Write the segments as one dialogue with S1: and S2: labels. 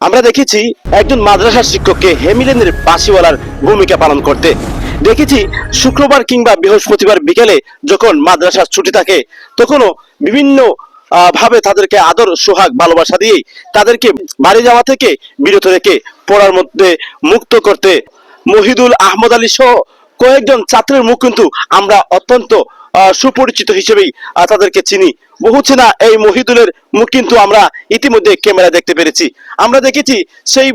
S1: আমরা দেখেছি একজন মাদ্রাসা শিক্ষককে হেমিলেনের বাঁশিওয়ালার ভূমিকা পালন করতে দেখেছি। শুক্রবার কিংবা বৃহস্পতিবার বিকেলে যখন মাদ্রাসার ছুটি থাকে তখনও বিভিন্ন ভাবে তাদেরকে আদর সোহাগ ভালোবাসা দিয়েই তাদেরকে বাড়ি যাওয়া থেকে বিরত রেখে পড়ার মধ্যে মুক্ত করতে মহিদুল আহমদ আলী সহ কয়েকজন ছাত্রের মুখ কিন্তু আমরা অত্যন্ত সুপরিচিত হিসেবেই তাদেরকে চিনি। বহু চেনা এই মহিদুলের মুখ কিন্তু আমরা ইতিমধ্যে ক্যামেরা দেখতে পেরেছি। আমরা দেখেছি সেই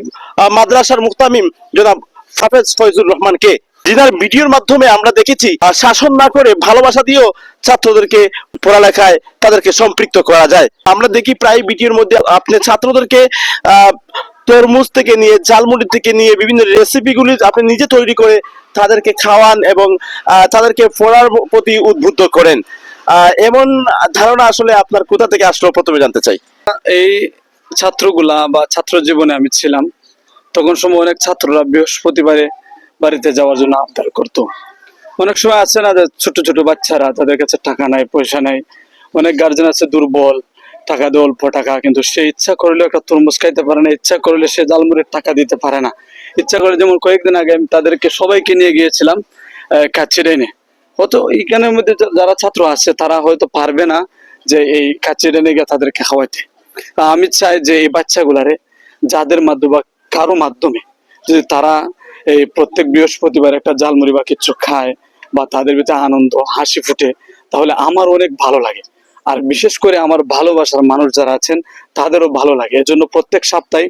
S1: মাদ্রাসার মুহতামিম জনাব হাফেজ ফয়জুর রহমানকে, যিনার ভিডিওর মাধ্যমে আমরা দেখেছি শাসন না করে ভালোবাসা দিয়েও ছাত্রদেরকে পড়ালেখায় তাদেরকে সম্পৃক্ত করা যায়। আমরা দেখি প্রায় ভিডিওর মধ্যে আপনি ছাত্রদেরকে তরমুজ থেকে নিয়ে ঝালমুড়ি থেকে নিয়ে বিভিন্ন রেসিপিগুলি আপনি নিজে তৈরি করে তাদেরকে খাওয়ান এবং তাদেরকে পড়ার প্রতি উদ্বুদ্ধ করেন। এমন ধারণা আসলে আপনার কোথা থেকে আসলো প্রথমে জানতে চাই।
S2: এই ছাত্রগুলা বা ছাত্র জীবনে আমি ছিলাম, তখন সময় অনেক ছাত্ররা বৃহস্পতিবারে বাড়িতে যাওয়ার জন্য আবদার করতো। অনেক সময় আছে না যে ছোট ছোট বাচ্চারা, তাদের কাছে টাকা নাই, পয়সা নাই, অনেক গার্জেন আছে দুর্বল, টাকা দেয় অল্প টাকা, কিন্তু সে ইচ্ছা করলে একটা তরমুজ খাইতে পারে না, ইচ্ছা করলে সে জালমুড়ির টাকা দিতে পারে না, ইচ্ছা করে। যেমন কয়েকদিন আগে আমি তাদেরকে সবাইকে নিয়ে গিয়েছিলাম কাচিরেনে। হয়তো এইখানের মধ্যে যারা ছাত্র আছে তারা হয়তো পারবে না যে এই কাচিরেনে গিয়ে তাদেরকে খাওয়াইতে। আমি চাই যে এই বাচ্চাগুলারে যাদের মাধ্যমে বা কারো মাধ্যমে যদি তারা এই প্রত্যেক বৃহস্পতিবার একটা জালমুড়ি বা কিছু খায় বা তাদের ভিতরে আনন্দ হাসি ফুটে, তাহলে আমার অনেক ভালো লাগে। আর বিশেষ করে আমার ভালোবাসার মানুষ যারা আছেন তাদেরও ভালো লাগে। এজন্য প্রত্যেক সপ্তাহে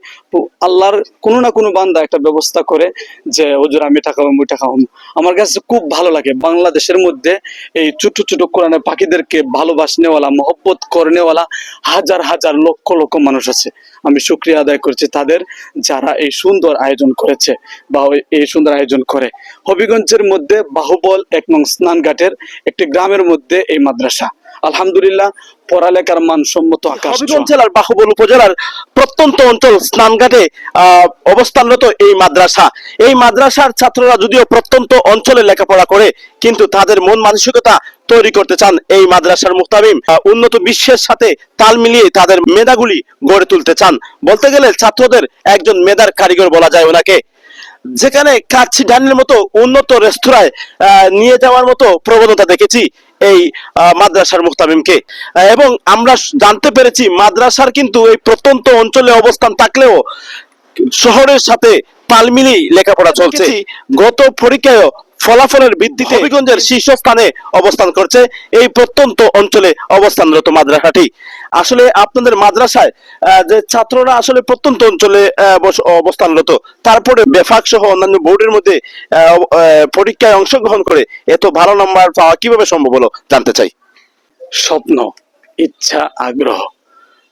S2: আল্লাহর কোনো না কোনো বান্দা একটা ব্যবস্থা করে যে হুজুর আমি টাকা পাবো, টাকা পাবো। আমার কাছে খুব ভালো লাগে। বাংলাদেশের মধ্যে এই ছোট ছোট কোরআনের পাখিদেরকে ভালোবাসনেওয়ালা, মহব্বত করনেওয়ালা হাজার হাজার লক্ষ লক্ষ মানুষ আছে। আমি শুকরিয়া আদায় করছি তাদের, যারা এই সুন্দর আয়োজন করেছে বা এই সুন্দর আয়োজন করে। হবিগঞ্জের মধ্যে বাহুবল 1 নং স্নানঘাটের একটি গ্রামের মধ্যে এই মাদ্রাসা। আলহামদুলিল্লাহ পড়ালেখার মানসম্মত আকাশ।
S1: হবিগঞ্জ জেলার বাহুবল উপজেলার প্রত্যন্ত অঞ্চল স্নানঘাটে অবস্থানরত এই মাদ্রাসা। এই মাদ্রাসার ছাত্ররা যদিও প্রত্যন্ত অঞ্চলে লেখাপড়া করে, কিন্তু তাদের মন মানসিকতা তৈরি করতে চান এই মাদ্রাসার মুহতামিম। উন্নত বিশ্বের সাথে তাল মিলিয়ে তাদের মেধাগুলি গড়ে তুলতে চান। বলতে গেলে ছাত্রদের একজন মেধার কারিগর বলা যায় ওনাকে। যেখানে কাচ্চি ডানের মতো উন্নত রেস্তোরাঁয় নিয়ে যাওয়ার মতো প্রবণতা দেখেছি এই মাদ্রাসার মুহতামিমকে। এবং আমরা জানতে পেরেছি মাদ্রাসার কিন্তু এই প্রত্যন্ত অঞ্চলে অবস্থান থাকলেও শহরের সাথে তাল মিলিয়ে লেখাপড়া চলছে। গত পরীক্ষায় ফলাফলের ভিত্তিতে হবিগঞ্জের শীর্ষস্থানে অবস্থান করছে এই প্রত্যন্ত অঞ্চলে অবস্থানরত মাদ্রাসাটি। আসলে আপনাদের মাদ্রাসায় যে ছাত্ররা আসলে প্রত্যন্ত অঞ্চলে অবস্থানরত, তারপরে বেফাক সহ অন্যান্য বোর্ডের মধ্যে পরীক্ষায় অংশগ্রহণ করে এত ভালো নাম্বার পাওয়া কিভাবে সম্ভব হলো জানতে চাই।
S2: স্বপ্ন, ইচ্ছা, আগ্রহ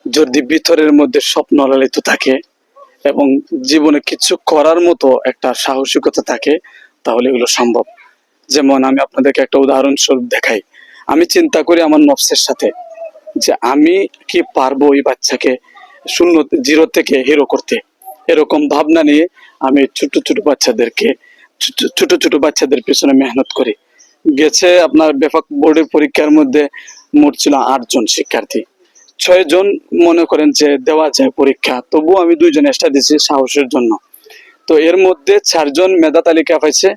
S2: যদি ভিতরের মধ্যে স্বপ্ন লালিত থাকে এবং জীবনে কিছু করার মতো একটা সাহসিকতা থাকে, তাহলে এগুলো সম্ভব। যেমন আমি আপনাদেরকে একটা উদাহরণস্বরূপ দেখাই। আমি চিন্তা করি আমার নফসের সাথে যে আমি কি পারবো এই বাচ্চাকে শূন্য জিরো থেকে হিরো করতে। এরকম ভাবনা নিয়ে আমি ছোট ছোট বাচ্চাদের পেছনে মেহনত করি। গেছে আপনার বেফাক বোর্ডের পরীক্ষার মধ্যে মোট ছিল 8 জন শিক্ষার্থী। 6 জন মনে করেন যে দেওয়া যায় পরীক্ষা, তবুও আমি 2 জন এক্সট্রা দিয়েছি সাহসের জন্য। তো এর মধ্যে 4 জন মেধা তালিকা পাইছে,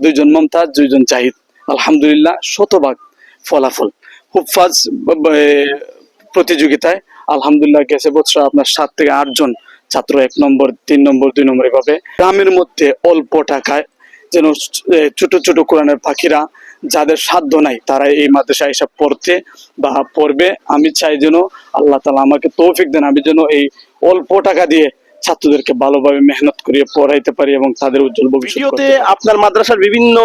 S2: 2 জন মমতাজ, 2 জন জাহিদ। আলহামদুলিল্লাহ শতভাগ ফলাফল। হুফাজ প্রতিযোগিতায় আলহামদুলিল্লাহ গেছে বছর আপনার 7 থেকে 8 জন ছাত্র 1 নম্বর, 3 নম্বর, 2 নম্বর এভাবে। গ্রামের মধ্যে অল্প টাকায় যেন ছোট ছোট কোরআনের পাখিরা যাদের সাধ্য নাই তারা এই মাদ্রাসায় এসব পড়তে বা পড়বে। আমি চাই যেন আল্লাহ তাআলা আমাকে তৌফিক দেন, আমি যেন এই অল্প টাকা দিয়ে ছাত্রদেরকে ভালোভাবে মেহনত করিয়ে পড়াইতে পারি এবং তাদের উজ্জ্বল ভবিষ্যতে।
S1: আপনার মাদ্রাসার বিভিন্ন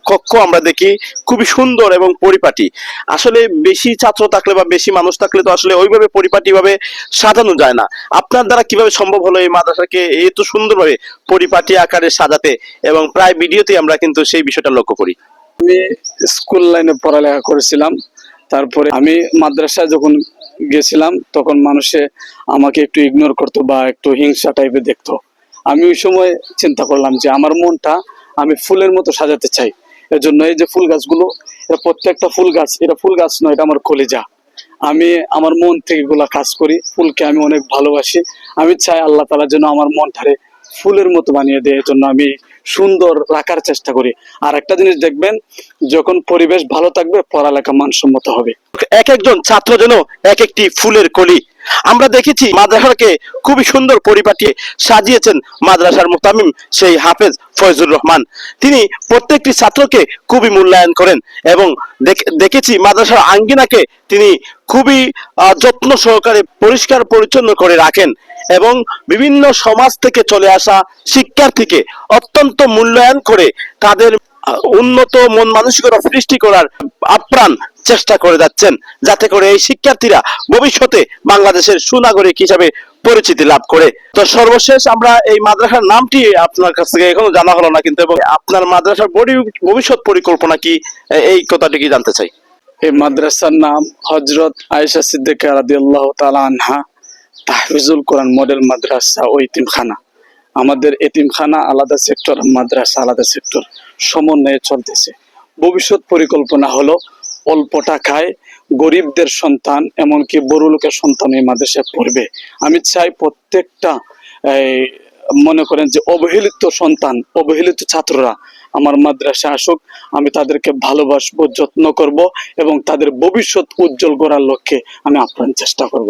S1: কক্ষ আমরা দেখি খুবই সুন্দর এবং পরিপাটি। আসলে বেশি ছাত্র থাকলে বা বেশি মানুষ থাকলে তো আসলে ওইভাবে পরিপাটি ভাবে সাজানো যায় না। আপনার দ্বারা কিভাবে সম্ভব হলো এই মাদ্রাসাকে এত সুন্দরভাবে পরিপাটি আকারে সাজাতে? এবং প্রায় ভিডিওতে আমরা কিন্তু সেই বিষয়টা লক্ষ্য করি।
S2: আমি স্কুল লাইনে পড়ালেখা করেছিলাম, তারপরে আমি মাদ্রাসায় যখন গেছিলাম তখন মানুষে আমাকে একটু ইগনোর করতো বা একটু হিংসা টাইপের দেখতো। আমি ওই সময় চিন্তা করলাম যে আমার মনটা আমি ফুলের মতো সাজাতে চাই। এর জন্য এই যে ফুল গাছগুলো, এটা প্রত্যেকটা ফুল গাছ, এটা ফুল গাছ নয়, এটা আমার কলিজা। আমি আমার মন থেকে এগুলা কাজ করি। ফুলকে আমি অনেক ভালোবাসি। আমি চাই আল্লাহ তাআলা যেন আমার মনটারে ফুলের মতো বানিয়ে দেয়, এজন্য আমি সুন্দর রাখার চেষ্টা করি। আর একটা জিনিস দেখবেন, যখন পরিবেশ ভালো থাকবে পড়ালেখা মানসম্মত হবে।
S1: এক একজন ছাত্র যেন এক একটি ফুলের কলি। আমরা দেখেছি মাদ্রাসাকে খুবই সুন্দর পরিপাটি সাজিয়েছেন মাদ্রাসার মুতামিম সেই হাফেজ ফয়জুর রহমান। তিনি প্রত্যেকটি ছাত্রকে খুবই মূল্যায়ন করেন এবং দেখেছি মাদ্রাসার আঙ্গিনাকে তিনি খুবই যত্ন সহকারে পরিষ্কার পরিচ্ছন্ন করে রাখেন এবং বিভিন্ন সমাজ থেকে চলে আসা শিক্ষার্থীকে অত্যন্ত মূল্যায়ন করে তাদের উন্নত মন মানসিকতা সৃষ্টি করার আপ্রাণ চেষ্টা করে যাচ্ছেন, যাতে করে এই শিক্ষার্থীরা ভবিষ্যতে বাংলাদেশের সুনাগরিক হিসাবে পরিচিতি লাভ করে। তো সর্বশেষ আমরা এই মাদ্রাসার নামটি আপনার কাছ থেকে এখনো জানা হলো না, কিন্তু এবং আপনার মাদ্রাসার ভবিষ্যৎ পরিকল্পনা কি, এই কথাটি কি জানতে চাই।
S2: এই মাদ্রাসার নাম হযরত আয়েশা সিদ্দিকা রাদিয়াল্লাহু তাআলা আনহা তাহফিজুল কোরআন মডেল মাদ্রাসা ও এতিমখানা। আমাদের এতিমখানা আলাদা সেক্টর, মাদ্রাসা আলাদা সেক্টর, সমন্বয়ে চলতেছে। ভবিষ্যৎ পরিকল্পনা হলো অল্প টাকায় গরিবদের সন্তান, এমনকি বড় লোকের সন্তান এই মাদ্রাসায় পড়বে। আমি চাই প্রত্যেকটা মনে করেন যে অবহেলিত সন্তান, অবহেলিত ছাত্ররা আমার মাদ্রাসায় আসুক। আমি তাদেরকে ভালোবাসবো, যত্ন করব এবং তাদের ভবিষ্যৎ উজ্জ্বল করার লক্ষ্যে আমি আপ্রাণ চেষ্টা করব।